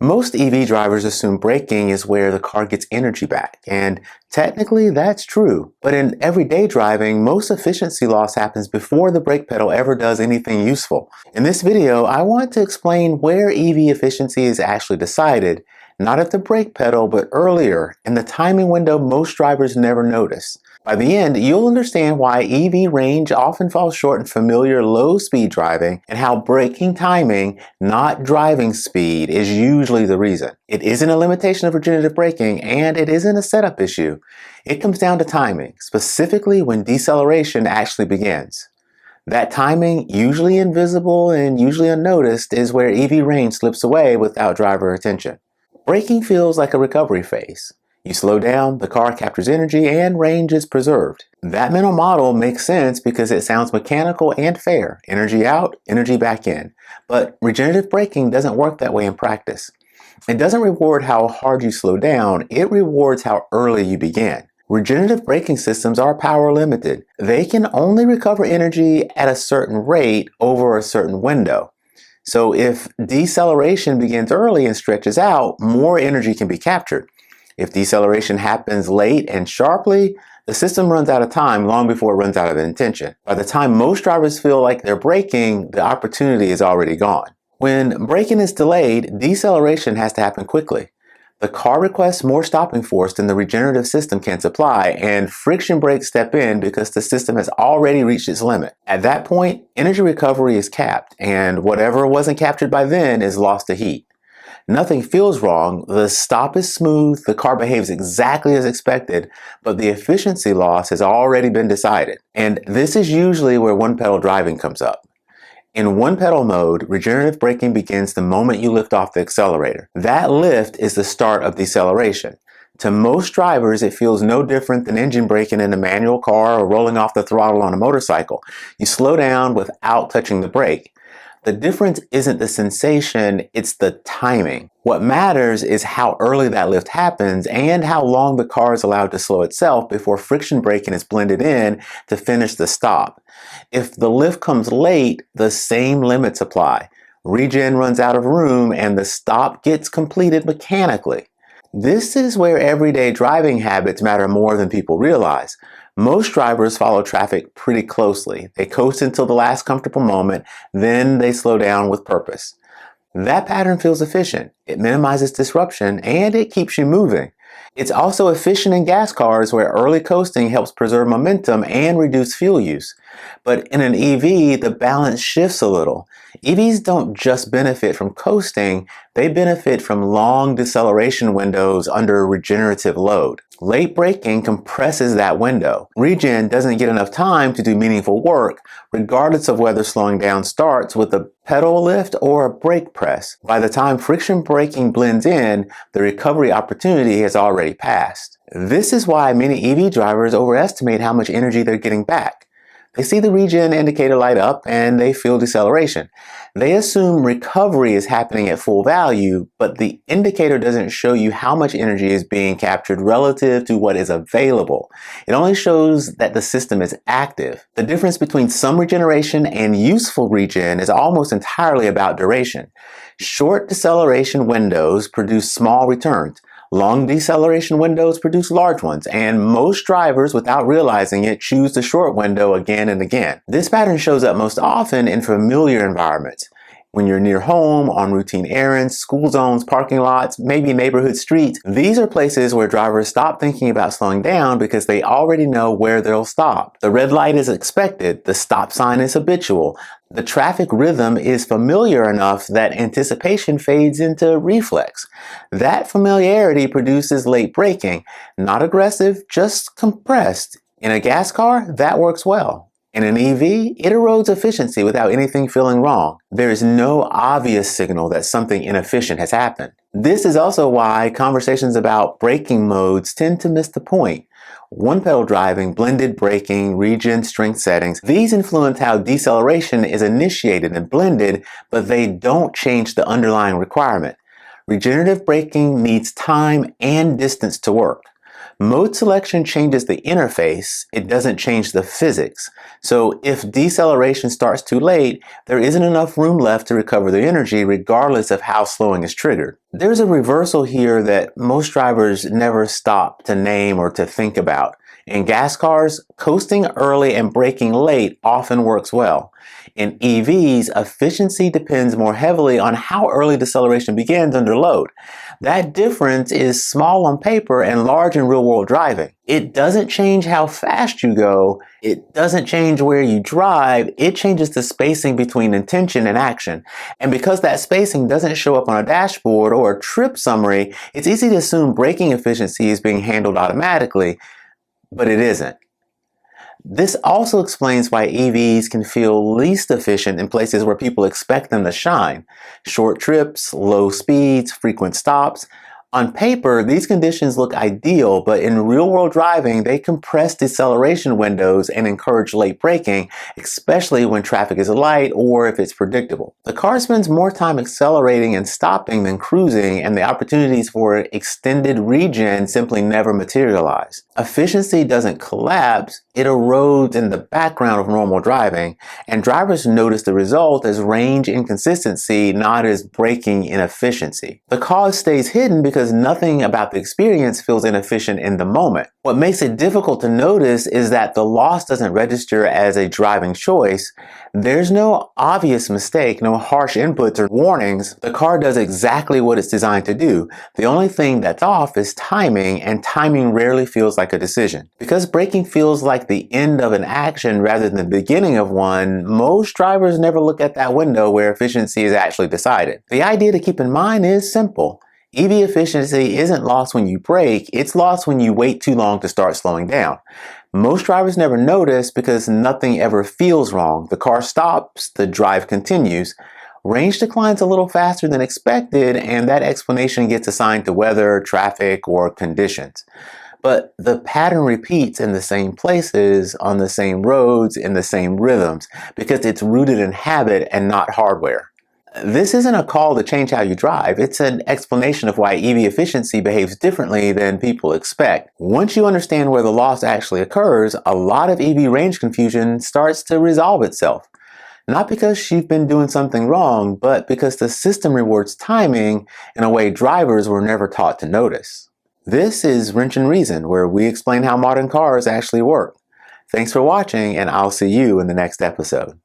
Most EV drivers assume braking is where the car gets energy back, and technically that's true. But in everyday driving, most efficiency loss happens before the brake pedal ever does anything useful. In this video, I want to explain where EV efficiency is actually decided, not at the brake pedal, but earlier, in the timing window most drivers never notice. By the end, you'll understand why EV range often falls short in familiar low-speed driving and how braking timing, not driving speed, is usually the reason. It isn't a limitation of regenerative braking, and it isn't a setup issue. It comes down to timing, specifically when deceleration actually begins. That timing, usually invisible and usually unnoticed, is where EV range slips away without driver attention. Braking feels like a recovery phase. You slow down, the car captures energy, and range is preserved. That mental model makes sense because it sounds mechanical and fair. Energy out, energy back in. But regenerative braking doesn't work that way in practice. It doesn't reward how hard you slow down, it rewards how early you begin. Regenerative braking systems are power limited. They can only recover energy at a certain rate over a certain window. So if deceleration begins early and stretches out, more energy can be captured. If deceleration happens late and sharply, the system runs out of time long before it runs out of intention. By the time most drivers feel like they're braking, the opportunity is already gone. When braking is delayed, deceleration has to happen quickly. The car requests more stopping force than the regenerative system can supply, and friction brakes step in because the system has already reached its limit. At that point, energy recovery is capped, and whatever wasn't captured by then is lost to heat. Nothing feels wrong, the stop is smooth, the car behaves exactly as expected, but the efficiency loss has already been decided. And this is usually where one-pedal driving comes up. In one-pedal mode, regenerative braking begins the moment you lift off the accelerator. That lift is the start of deceleration. To most drivers, it feels no different than engine braking in a manual car or rolling off the throttle on a motorcycle. You slow down without touching the brake. The difference isn't the sensation, it's the timing. What matters is how early that lift happens and how long the car is allowed to slow itself before friction braking is blended in to finish the stop. If the lift comes late, the same limits apply. Regen runs out of room and the stop gets completed mechanically. This is where everyday driving habits matter more than people realize. Most drivers follow traffic pretty closely. They coast until the last comfortable moment, then they slow down with purpose. That pattern feels efficient. It minimizes disruption and it keeps you moving. It's also efficient in gas cars where early coasting helps preserve momentum and reduce fuel use. But in an EV, the balance shifts a little. EVs don't just benefit from coasting, they benefit from long deceleration windows under regenerative load. Late braking compresses that window. Regen doesn't get enough time to do meaningful work, regardless of whether slowing down starts with a pedal lift or a brake press. By the time friction braking blends in, the recovery opportunity has already passed. This is why many EV drivers overestimate how much energy they're getting back. They see the regen indicator light up and they feel deceleration. They assume recovery is happening at full value, but the indicator doesn't show you how much energy is being captured relative to what is available. It only shows that the system is active. The difference between some regeneration and useful regen is almost entirely about duration. Short deceleration windows produce small returns. Long deceleration windows produce large ones, and most drivers, without realizing it, choose the short window again and again. This pattern shows up most often in familiar environments. When you're near home, on routine errands, school zones, parking lots, maybe neighborhood streets, these are places where drivers stop thinking about slowing down because they already know where they'll stop. The red light is expected, the stop sign is habitual, the traffic rhythm is familiar enough that anticipation fades into reflex. That familiarity produces late braking, not aggressive, just compressed. In a gas car, that works well. In an EV, it erodes efficiency without anything feeling wrong. There is no obvious signal that something inefficient has happened. This is also why conversations about braking modes tend to miss the point. One-pedal driving, blended braking, regen strength settings, these influence how deceleration is initiated and blended, but they don't change the underlying requirement. Regenerative braking needs time and distance to work. Mode selection changes the interface, it doesn't change the physics. So if deceleration starts too late, there isn't enough room left to recover the energy regardless of how slowing is triggered. There's a reversal here that most drivers never stop to name or to think about. In gas cars, coasting early and braking late often works well. In EVs, efficiency depends more heavily on how early deceleration begins under load. That difference is small on paper and large in real-world driving. It doesn't change how fast you go, it doesn't change where you drive, it changes the spacing between intention and action. And because that spacing doesn't show up on a dashboard or a trip summary, it's easy to assume braking efficiency is being handled automatically, but it isn't. This also explains why EVs can feel least efficient in places where people expect them to shine. Short trips, low speeds, frequent stops. On paper, these conditions look ideal, but in real-world driving, they compress deceleration windows and encourage late braking, especially when traffic is light or if it's predictable. The car spends more time accelerating and stopping than cruising, and the opportunities for extended regen simply never materialize. Efficiency doesn't collapse, it erodes in the background of normal driving, and drivers notice the result as range inconsistency, not as braking inefficiency. The cause stays hidden because nothing about the experience feels inefficient in the moment. What makes it difficult to notice is that the loss doesn't register as a driving choice. There's no obvious mistake, no harsh inputs or warnings. The car does exactly what it's designed to do. The only thing that's off is timing, and timing rarely feels like a decision. Because braking feels like the end of an action rather than the beginning of one, most drivers never look at that window where efficiency is actually decided. The idea to keep in mind is simple. EV efficiency isn't lost when you brake, it's lost when you wait too long to start slowing down. Most drivers never notice because nothing ever feels wrong. The car stops, the drive continues. Range declines a little faster than expected, and that explanation gets assigned to weather, traffic, or conditions. But the pattern repeats in the same places, on the same roads, in the same rhythms, because it's rooted in habit and not hardware. This isn't a call to change how you drive, it's an explanation of why EV efficiency behaves differently than people expect. Once you understand where the loss actually occurs, a lot of EV range confusion starts to resolve itself. Not because you've been doing something wrong, but because the system rewards timing in a way drivers were never taught to notice. This is Wrench and Reason, where we explain how modern cars actually work. Thanks for watching, and I'll see you in the next episode.